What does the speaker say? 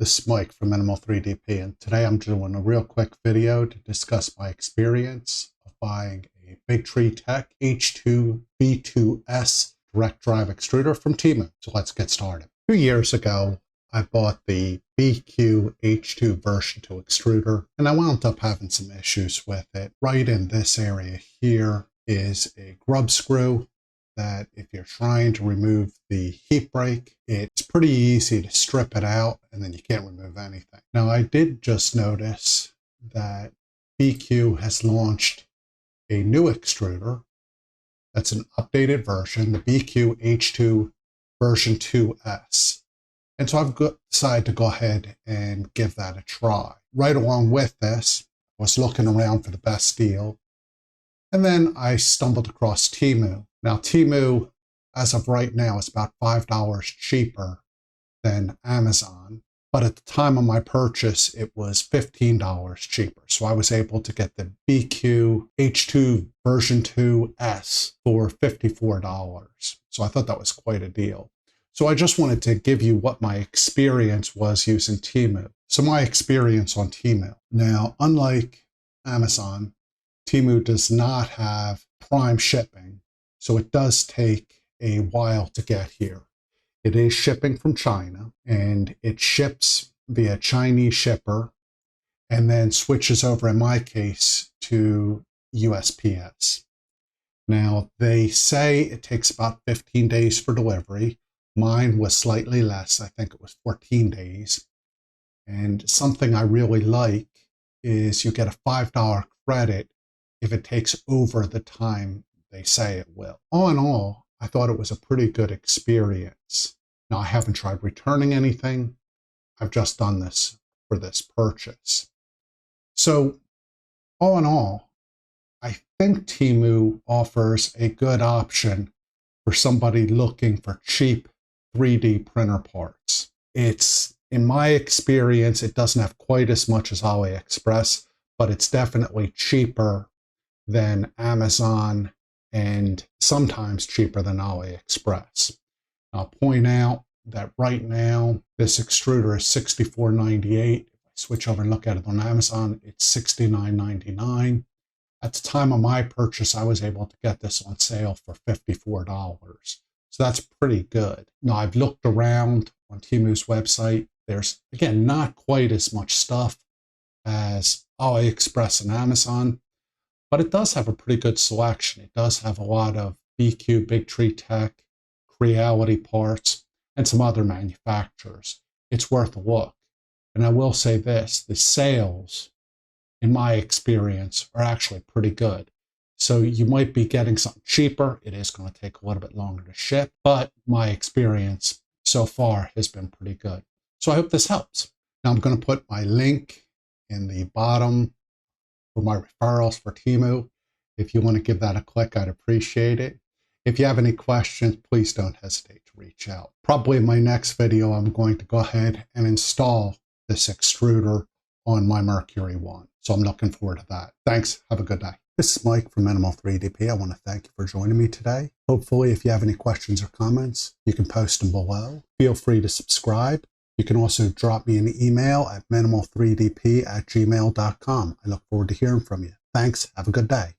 This is Mike from Minimal 3DP, and today I'm doing a real quick video to discuss my experience of buying a Big Tree Tech H2 V2S direct drive extruder from Temu. So let's get started. 2 years ago, I bought the BIQU H2 version 2 extruder, and I wound up having some issues with it. Right in this area here is a grub screw that if you're trying to remove the heat break, it's pretty easy to strip it out and then you can't remove anything. Now, I did just notice that BIQU has launched a new extruder. That's an updated version, the BIQU H2 version 2S. And so I've decided to go ahead and give that a try. Right along with this, I was looking around for the best deal. And then I stumbled across Temu. Now, Temu, as of right now, is about $5 cheaper than Amazon. But at the time of my purchase, it was $15 cheaper. So I was able to get the BIQU H2 version 2S for $54. So I thought that was quite a deal. So I just wanted to give you what my experience was using Temu. So my experience on Temu. Now, unlike Amazon, Temu does not have prime shipping. So it does take a while to get here. It is shipping from China, and it ships via Chinese shipper and then switches over, in my case, to USPS. Now, they say it takes about 15 days for delivery. Mine was slightly less. I think it was 14 days. And something I really like is you get a $5 credit if it takes over the time they say it will. All in all, I thought it was a pretty good experience. Now, I haven't tried returning anything. I've just done this for this purchase. So, all in all, I think Temu offers a good option for somebody looking for cheap 3D printer parts. It's, in my experience, it doesn't have quite as much as AliExpress, but it's definitely cheaper than Amazon and sometimes cheaper than AliExpress. I'll point out that right now, this extruder is $64.98. If I switch over and look at it on Amazon, it's $69.99. At the time of my purchase, I was able to get this on sale for $54. So that's pretty good. Now, I've looked around on Temu's website. There's, again, not quite as much stuff as AliExpress and Amazon, but it does have a pretty good selection. It does have a lot of BIQU, Big Tree Tech, Creality parts, and some other manufacturers. It's worth a look. And I will say this, the sales, in my experience, are actually pretty good. So you might be getting something cheaper. It is going to take a little bit longer to ship, but my experience so far has been pretty good. So I hope this helps. Now I'm going to put my link in the bottom for my referrals for Temu. If you want to give that a click, I'd appreciate it. If you have any questions, please don't hesitate to reach out. Probably in my next video, I'm going to go ahead and install this extruder on my Mercury One. So I'm looking forward to that. Thanks. Have a good day. This is Mike from Minimal 3DP. I want to thank you for joining me today. Hopefully, if you have any questions or comments, you can post them below. Feel free to subscribe. You can also drop me an email at minimal3dp@gmail.com. I look forward to hearing from you. Thanks. Have a good day.